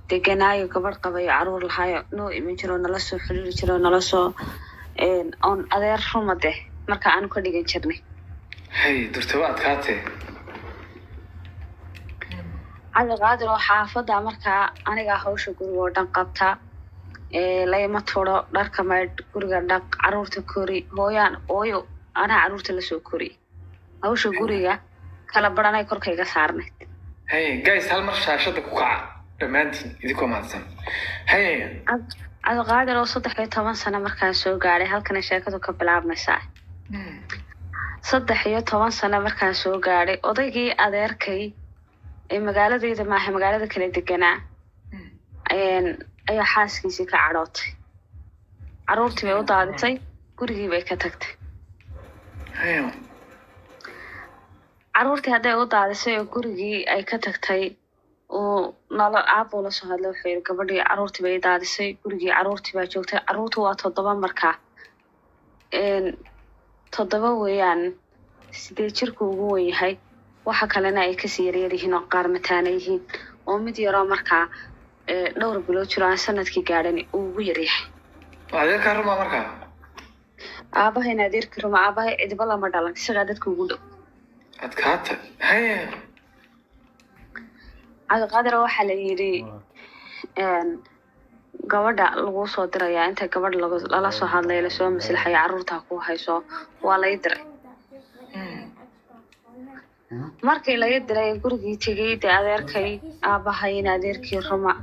deganaayo gabadh qabayo caruur lahayo noo iman jiro nala soo xiriiri jiro nala soo oon adeer rumade marka aan ka dhigan jirnay hay durtaba adkaatee cabdiqaadir oo xaafada markaa aniga hawsha guriga oo dhan qabta layma turo dharka maydh guriga dhaq caruurta kori hooyaan ooyo anaa caruurta la soo kori hawsha guriga kala baranay korkayga saarnayd hay guys hal mar shaashada ku kaca dhammaantiin idinkoo mahadsan hay cabdiqaadir oo 13 sano markaan soo gaaray halkan sheekadu ka bilaabmaysaa 13 sano markaan soo gaaray odaygii adeerkay ee magaaladayda maaha magaalada kala deganaa ayaa xaaskiisii ka cadhootay caruurtii bay u daadisay gurigii bay ka tagtay caruurtii hadday u daadisay oo gurigii ay ka tagtay uu nolo aabuu la soo hadlay wuxuu yidhi gabadhii caruurtii bay daadisay gurigii caruurtii baa joogtay caruurtu waa 7 markaa 7 weeyaan 8 jirku ugu weyn yahay waxa kalena ay kasii yaryar yihiin oo qaar mataana yihiin oo mid yaroo markaa dhowr bilood jiro aan sanadkii gaadhan uu ugu yaryahay adeerkaa ruma markaa aabahayna adeerkii ruma aabahay cidba lama dhalan isagaa dadka ugu dhow adkaata hay cabdiqaadir waxaa la yidhi gabadha lagu soo dirayaa inta gabadh lala soo hadlay lasoo maslaxayo caruurta ku hayso waa lay diray markii laga diray gurigii tegay dee adeerkay aabahayna adeerkii ruma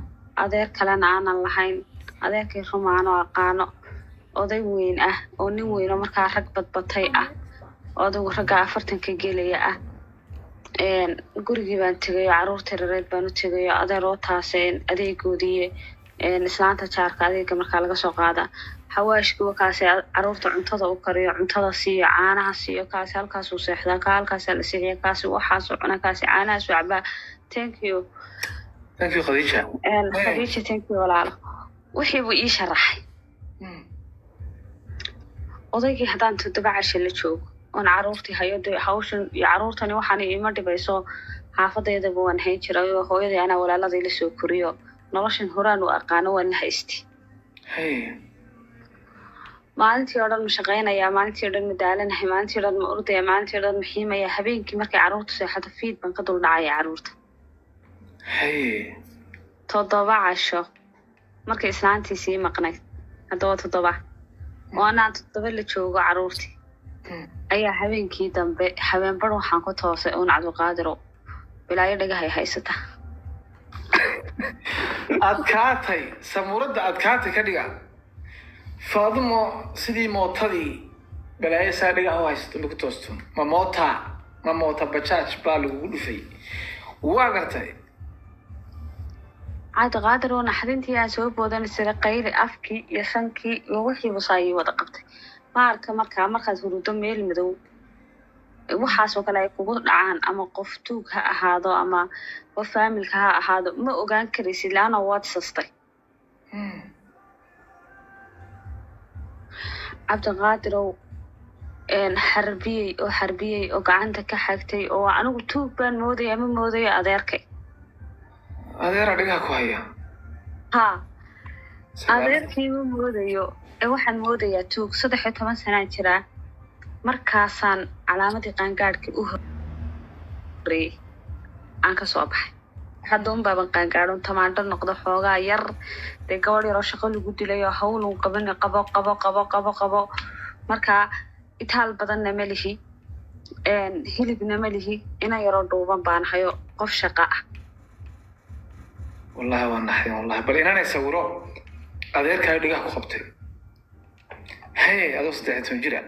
adeer kalena aanan lahayn adeerkii ruma aanoo aqaano oday weyn ah oo nin weyno markaa rag badbatay ah odaygu ragga 40 gelaya ah gurigii baan tegay oo caruurtii reereed baan u tegay oo adeer oo taaseen adeegoodii islaanta jaarka adeega markaa laga soo qaada xawaashkii wakaasi caruurta cuntada u kariyo cuntada siiyo caanaha siiyo kaasi halkaasuu seexdaa ka halkaasaa la siixiya kaasi waxaasuu cuna kaasi caanahaasuu cabaa thank you khadiija thank you walaalo wixii buu ii sharaxay odaygii haddaan 7 casho la joogo oon caruurtii hayo dee hawshan iyo caruurtani waxaan ima dhibayso xaafadeedaba waan hayn jiray oo hooyadii anaa walaaladii la soo koriyo noloshan horaan u aqaano waan la haystay maalintii oo dhan ma shaqaynayaa maalintii oo dhan ma daalanahay maalintii oo dhan ma ordaya maalintii oo dhan ma xiimaya habeenkii markay caruurta seexato fiid baan ka dul dhacaya caruurta 7 casho markay islaantii sii maqnayd haddaba 7 oo anaan 7 la joogo caruurtii ayaa habeenkii dambe habeenbar waxaan ku toosay uun cabdiqaadiro bilaayo dhagahay haysata adkaatay samuuradda adkaatay ka dhiga faadimo sidii mootadii balaayo saa dhiga u haysato ma ku toosto ma moota bajaaj baa lagugu dhufay waa gartay cabdiqaadir oo naxdintii aan soo boodan sida qayli afkii iyo sankii iyo wixii busaayay wada qabtay maarka markaad hurudo meel madow waxaasoo kale ay kugu dhacaan ama qof tuug ha ahaado ama qof faamilka ha ahaado ma ogaan karaysid laana waad sastay cabdiqaadirow xarbiyey oo gacanta ka xagtay oo anigu tuug baan moodaya ma moodayo adeerkay adeera dhigaa ku haya ha adeerkii ma moodayo waxaan moodayaa tuug 13 sanaan jiraa markaasaan calaamadii qaangaadhkii u horreeyey aan ka soo baxay hadda un baaban qaangaadhon tamaandho noqdo xoogaa yar dee gabadh yaroo shaqo lagu dilay oo hawl un qaban qabo markaa itaal badanna ma lihi hilibna ma lihi ina yaroo dhuuban baan hayo qof shaqa ah wallahi waa naxay wallahi bal inaanay sawiro adeerkaa dhigaa ku qabtay hay adoo 13 jira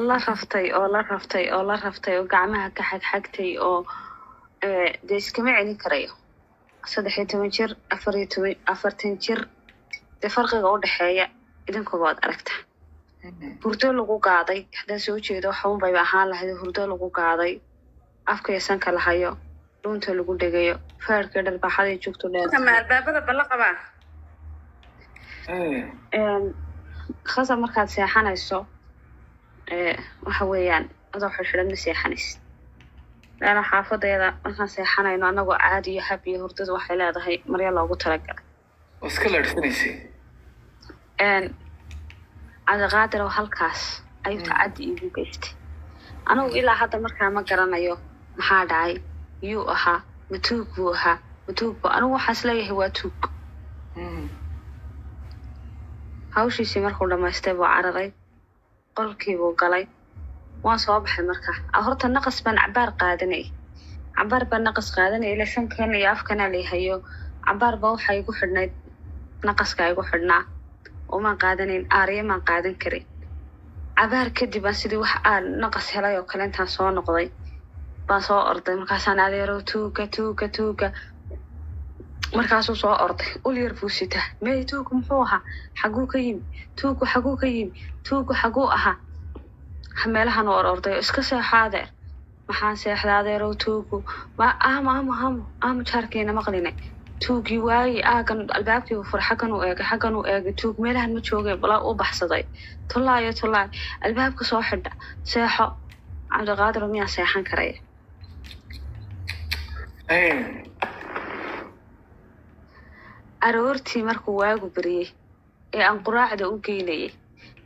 la raftay oo gacmaha ka xagxagtay oo dee iskama celin karayo 13 jir 40 jir dee farqiga u dhexeeya idinkuba waad aragtaa hurdo lagu qaaday haddaan soo jeedo xaun bayba ahaan lahayd hurdo lagu qaaday afka iyo sanka la hayo dhuunta lagu dhegayo faarka dharbaxadii joogto dheer kama albaabada balla qabaa khasa markaad seexanayso waxa weeyaan adoo xirxiran ma seexanaysid لأن xaafadeeda markaan seexanayno anagoo caadi iyo hab iyo hurdadu waxay leedahay maryo loogu talagalay iska leersanaysay cabdiqaadir oo halkaas ayuu tacaddi iigu geystay anigu ilaa hadda markaa ma garanayo maxaa dhacay yuu ahaa ma tuug buu ahaa ma tuug buu anigu waxaas leeyahay waa tuug hawshiisii markuu dhammaystay buu cararay qolkii buu galay waan soo baxay markaa horta naqas baan cabaar qaadanay cabaar baan naqas qaadanay ila sankan iyo afkana leeyahayo cabaar baa waxaa igu xidhnayd naqaska igu xidhnaa oomaan qaadanayn aariya maan qaadan karin cabaar kadib baan sidii wax aan naqas helay oo kale intaan soo noqday baan soo orday markaasaan adeero tuuga markaasuu soo orday ul yar buu sitaa mee tuugu muxuu ahaa xaguu ka yimi tuugu xaguu ahaa meelahan oo orday iska seexo adeer maxaan seexday adeerow tuugu waa aamo jaarkeena maqlinay tuugii waaye aagan albaabkii fur xaggan u eegay tuug meelahan ma joogay balaa u baxsaday tullaay albaabka soo xidha seexo cabdiqaadir miyaa seexan karaya aroortii markuu waagu bariyey ee aan quraacda u geynayay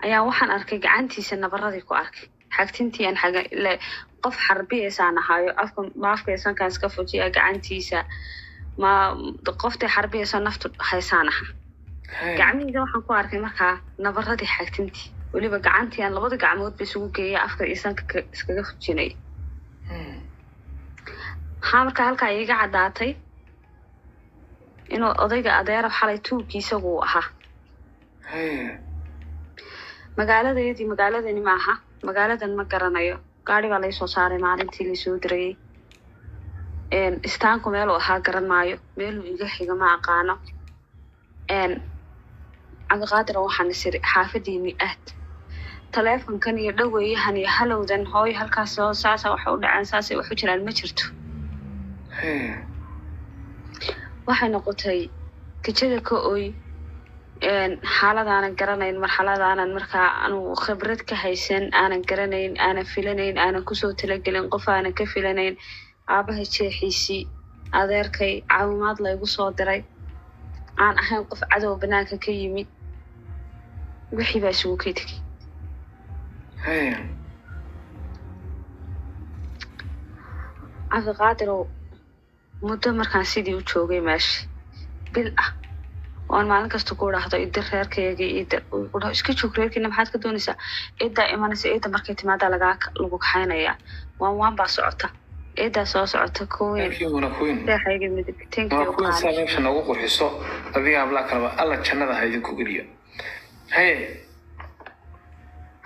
ayaa waxaan arkay gacantiisa nabaradii ku arkay xagtintii aan qof xarbiyeysaan ahaayo afkaysankaan iska fujiya gacantiisa ma qoftii xarbiyeysa naftu haysaan aha gacmihiisa waxaan ku arkay markaa nabaradii xagtintii weliba gacantii aan labada gacmood ba isugu geeyay afka iyo sanka iskaga fujinay maxaa markaa halkaa iiga caddaatay inuu odayga adeero xalay tuugii isagu ahaa magaaladani maaha magaaladan ma garanayo gaari baa laysoo saaray maalintii laysoo dirayay istaanku meeluu ahaa garan maayo meeluu iga xiga ma aqaano cabdiqaadir waxaan isiri xaafadiini aad taleefonkan iyo dhaweeyahan iyo halowdan hooyo halkaas saasa waxay u dhaceen saasay wax u jiraan ma jirto waxay noqotay gajada ka oy xaaladaanan garanayn marxaladaanan markaa anugu khibrad ka haysan aanan garanayn aanan filanayn aanan kusoo talagelin qof aanan ka filanayn aabahay jeexiisii adeerkay caawimaad laygu soo diray aan ahayn qof cadow banaanka ka yimid wixii baa isugu kay tegay cabdiqaadirow muddo markaan sidii u joogay meesha bil ah waan maalin kasta ku idhaahdo idir reerkayga idir udhaho iska joog reerkiina maxaad ka doonaysaa ciiddaa imanaysa ciidda markay timaadaa lagu kaxaynayaa waan baa socota ciiddaa soo socota seexayga midig meesha noogu qurxiso adiga ablaa kalaba alla jannada ha idinku geliyo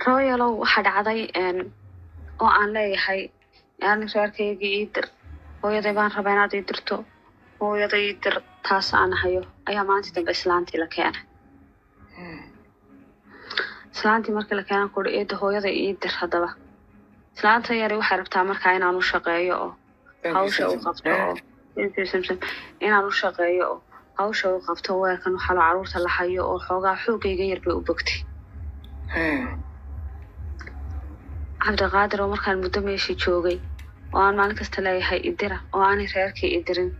royalow waxaa dhacday oo aan leeyahay ani reerkayga idir hooyaday baan rabaa inaad ii dirto hooyaday ii dir taas aan hayo ayaa maalintii dambe islaantii la keenay islaantii markii la keenan kuhi eedda hooyada ii dir haddaba islaanta yari waxay rabtaa markaa inaan u shaqeeyo oo hawsha u qabto oo inaan u shaqeeyo oo hawsha u qabto weerkan waxalo caruurta la hayo oo xoogaa xoogayga yar bay u bogtay cabdiqaadir oo markaan muddo meeshii joogay oo aan maalin kasta leeyahay idira oo aanay reerkii idirin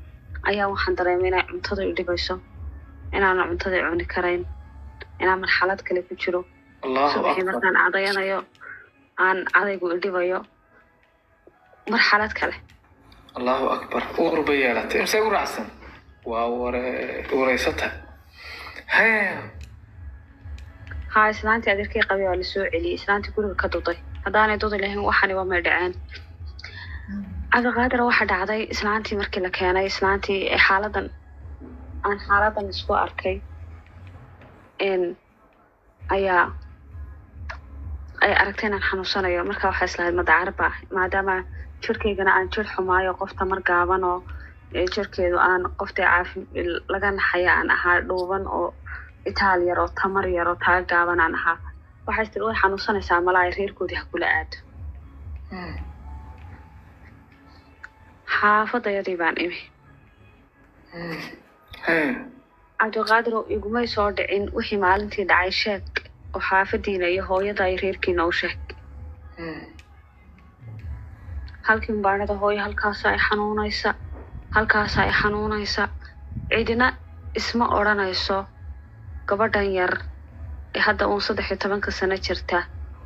ayaa waxaan dareemay inay cuntada i dhibayso inaanan cuntada cuni karayn inaan marxalad kale ku jiro subaxii markaan cadayanayo aan cadaygu i dhibayo marxalad kale allahu akbar uur bay yeelatay imse u raacsan waa wareysata haa islaantii adeerkii qabay waa lasoo celiyey islaantii guriga ka duday haddaanay dudi lahayn waxani waa may dhaceen cabdiqaadir waxaa dhacday islaantii markii la keenay islaantii xaaladan isku arkay ayaa ay aragtay inaan xanuunsanayo markaa waxaa islahayd madacarba maadaama jirkaygana aan jir xumaayo qof tamar gaaban oo jirkeedu aan qoftii laga naxaya aan ahaa dhuuban oo itaal yar oo tamar yar oo taga gaaban aan ahaa waxay tiri way xanuunsanaysaa malaay reerkoodii ha kula aado xaafadayadii baan imi cabdiqaadir oo igumay soo dhicin wixii maalintii dhacay sheeg oo xaafadiina iyo hooyada ay reerkiina u sheeg halkii baanada hooyo halkaas ay xanuunaysa cidina isma odhanayso gabadhan yar ee hadda uun 13 sano jirta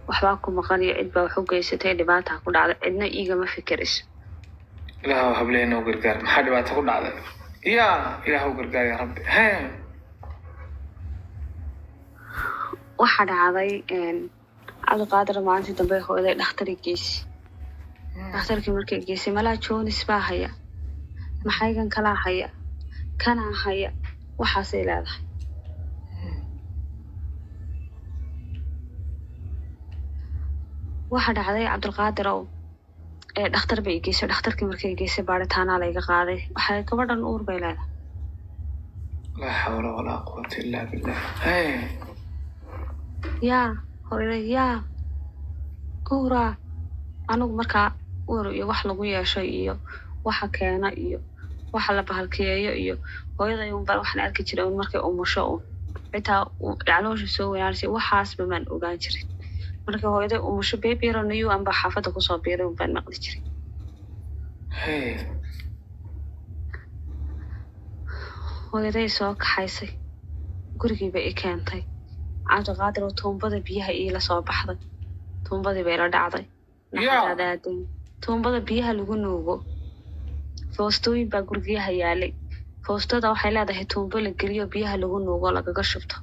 waxbaa ku maqan iyo cid baa wax u geysatay dhibaata ku dhacday cidna igama fikirayso ilaahu hableena u gargaar maxaa dhibaato ku dhacday yaa ilaahu gargaar ya rabbi waxa dhacday cabdiqaadir maalintii dambe hooyaday dhakhtarkiisii dhakhtarkii markay geysay malaa joonis baa haya maxaygan kala haya kana haya waxaasay leedahay waxa dhacday cabdiqaadir oo dhakhtar bay geysay dhakhtarkii markay geysay baaritaana laga qaaday waxay gabadhan uur bay leedahay la hawla wala quwwata illa billah yaa hooyaday yaa uura anigu markaa uur iyo wax lagu yeesho iyo waxa keena iyo waxa la bahalkeeyo iyo hooyaday uun baa waxaan arki jiray markay umusho xitaa caloosha soo weynaanaysa waxaasba maan ogaan jirin marka hooyaday umusho baby yaranayu amba xaafadda kusoo biiray uun baan maqli jiray hooyaday soo kaxaysay gurigiiba i keentay cabdiqaadir oo tuumbada biyaha iila soo baxday tuumbadii bay la dhacday tuumbada biyaha lagu nuugo foostooyin baa gurigayaha yaalay foostada waxay leedahay tuumbo la geliyo biyaha lagu nuugo lagaga shubto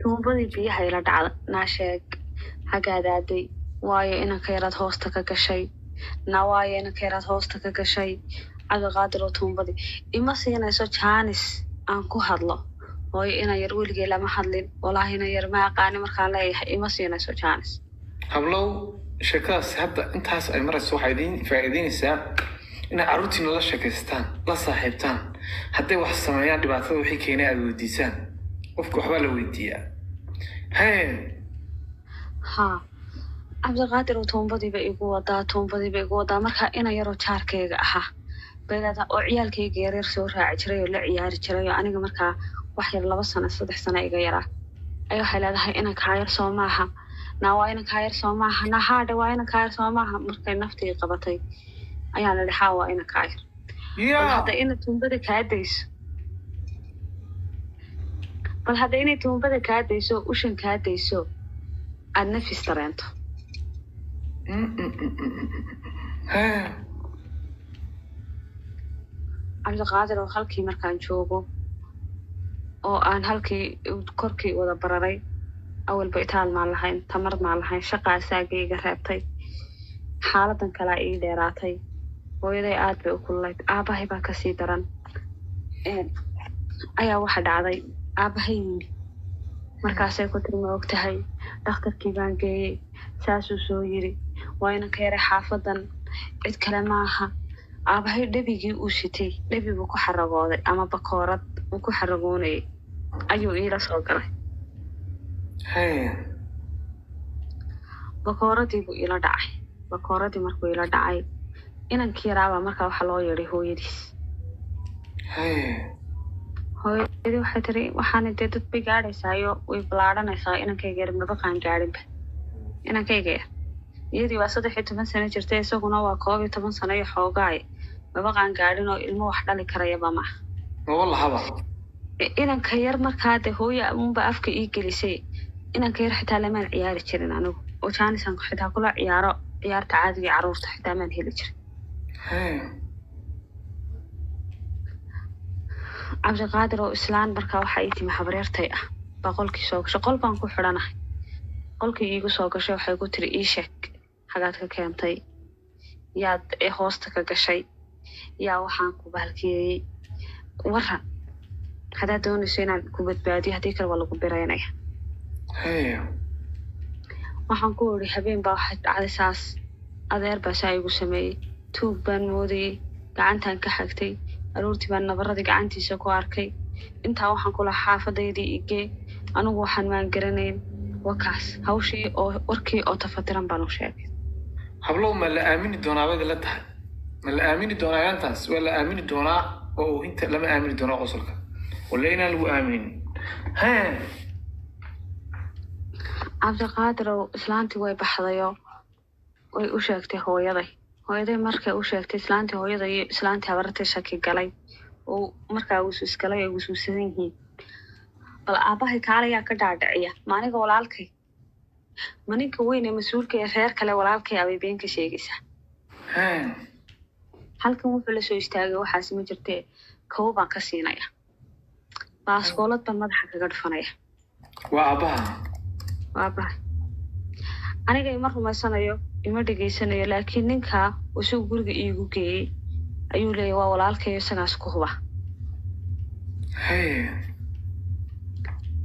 tuumbadii biyaha ila dhacda naasheeg hagaadaaday waayo inanka yaraad hoosta ka gashay waayo inanka yaraad hoosta ka gashay cabdiqaadir oo tuumbadii ima siinayso jaanis aan ku hadlo hooyo inan yar weligay lama hadlin walaahi inan yar ma aqaani markaan leeyahay ima siinayso jaanis hablow sheekadaas hadda intaas ay marayso waxay idin faa'iideynaysaa in carruurtiina la sheekaystaan la saaxiibtaan hadday wax sameeyaan dhibaatada wixii keenay aad weydiisaan qofka waxbaa la weydiiyaa cabdiqaadir oo tuumbadiiba igu wadaa markaa inan yaroo jaarkayga ahaa beelada oo ciyaalkayga yaryar soo raaci jiray oo la ciyaari jiray oo aniga markaa wax yar 2 sano 3 sano iga yaraa ay waxay leedahay inankaa yar soo maaha waa inankaa yar soo maaha haadhe waa inankaa yar soo maaha markay naftii qabatay ayaa la dhahaa waa inankaa yar hadda ina tuumbada kaa dayso bal hadda inay tuumbada kaa dayso ushan kaa dayso aad nafis dareento cabdiqaadir oo halkii markaan joogo oo aan halkii korkii wada bararay awalba itaal maan lahayn tamar maan lahayn shaqaa saagay iga reebtay xaaladan kalaa ii dheeraatay hooyaday aad bay u kululayd aabahay baa kasii daran ayaa waxa dhacday aabahay yimi markaasay ku tiri ma ogtahay dhakhtarkii baan geeyey saasuu soo yiri waa inanka yaray xaafadan cid kale maaha aabahay dhebigii uu sitay dhebi buu ku xaragooday ama bakoorad uu ku xaragoonayay ayuu iila soo galay bakooradii buu ila dhacay bakooradii markuu ila dhacay inankii yaraabaa markaa waxa loo yeedhay hooyadiis hooyadii waxay tiri waxaana dee dad bay gaadhaysaayo way balaadhanaysaa inankayga yar maba qaan gaadhinba inankayga yar iyadii waa 13 sano jirtay isaguna waa 12 sano iyo xoogaay maba qaan gaadhin oo ilmo wax dhali karayaba maaha wallahaba inanka yar markaa dee hooya unba afka ii gelisay inanka yar xitaa lamaan ciyaari jirin anigu oo jaanisan xitaa kula ciyaarta caadiga carruurta xitaa maan heli jirin cabdiqaadir oo islaan markaa waxa ii timi habareertay ah baa qolkii soo gashay qol baan ku xidhanahay qolkii iigu soo gashay waxay ku tiri ii sheeg hagaad ka keentay yaad hoosta ka gashay yaa waxaan ku bahalkeeyey waran haddaad doonayso inaad ku badbaadiyo haddii kale waa lagu biraynaya waxaan ku iri habeen baa waxay dhacday saas adeer baa saa igu sameeyey tuug baan moodayey gacantaan ka xagtay aroortii baan nabaradii gacantiisa ku arkay intaa waxaan kula xaafadaydii igee anigu waxaan maan garanayn wakaas hawshii oo warkii oo tafatiran baan u sheegay hablow ma la aamini doonaa baad la tahay ma la aamini doonaa yaantaas waa la aamini doonaa oo inta lama aamini doonaa qosolka wala inaan lagu aaminin cabdiqaadir oo islaantii way baxdayo way u sheegtay hooyaday markay u sheegtay islaantii hooyaday iyo islaantii habartay shaki galay oo markaa wasuus galay ay wasuusan yihiin bal aabahay kaalayaa ka dhaadhiciya maaniga walaalkay maninka weyn ee mas-uulka ee reer kale walaalkay abay been ka sheegaysaa halkan wuxuu la soo istaagay waxaasi ma jirtee kow baan ka siinaya baaskoolad baan madaxa kaga dhufanaya waa aabaha aniga ima rumaysanayo ima dhegaysanayo laakiin ninkaa isagu guriga iigu geeyey ayuu leeyahy waa walaalkayo isagaas ku huba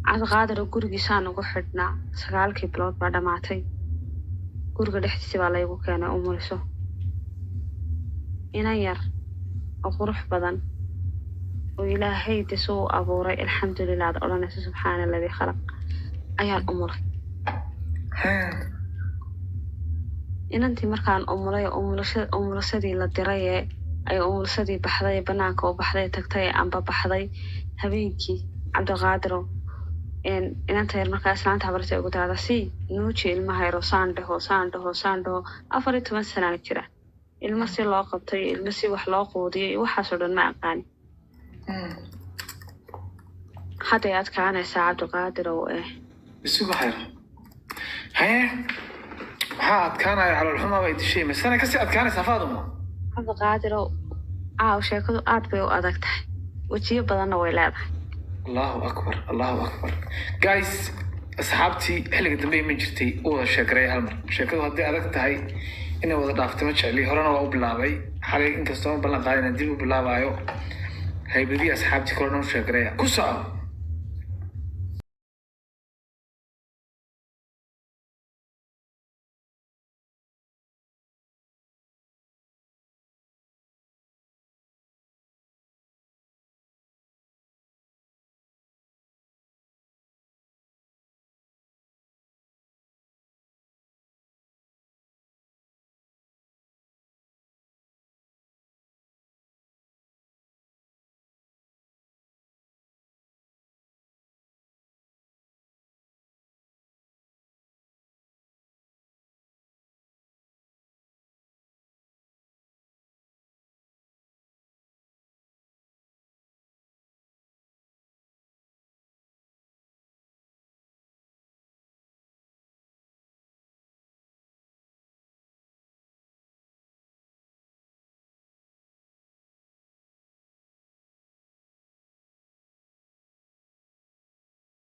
cabdiqaadir oo gurigiisaan ugu xidhnaa 9 bilood baa dhamaatay guriga dhexdiisa baa laygu keenay umuliso inan yar oo qurux badan oo ilaahay soo abuuray alxamdulilah aad odhanaysa subxaana alladii khalaq ayaan umulay inantii markaan umulay umulasadii la diray ay umulasadii baxday banaanka oo baxday tagtay amba baxday habeenkii cabdiqaadir inanta yar markaa islaanta habartay ugu daada si nuuji ilmaha yar oo saandhaho 14 sano jira ilma si loo qabtay ilma si wax loo qoodiyay waxaasoo dhan ma aqaani hadda ay adkaanaysaa cabdiqaadir oo isugu xayr maxaa adkaanaya caloolxuma bay dishay masana kasii adkaanaysaa Faadumo cabdiqaadir oo sheekadu aad bay u adag tahay wajiyo badanna way leedahay Allahu akbar guys asxaabtii xilliga dambe ma jirtay oo sheekaray hal mar sheekadu haddii adag tahay inay wada dhaaftay ma jecli horena waa u bilaabay xalay inkastoo ballan qaadina dib u bilaabayo haybadii asxaabtii korona u sheekaray ku soco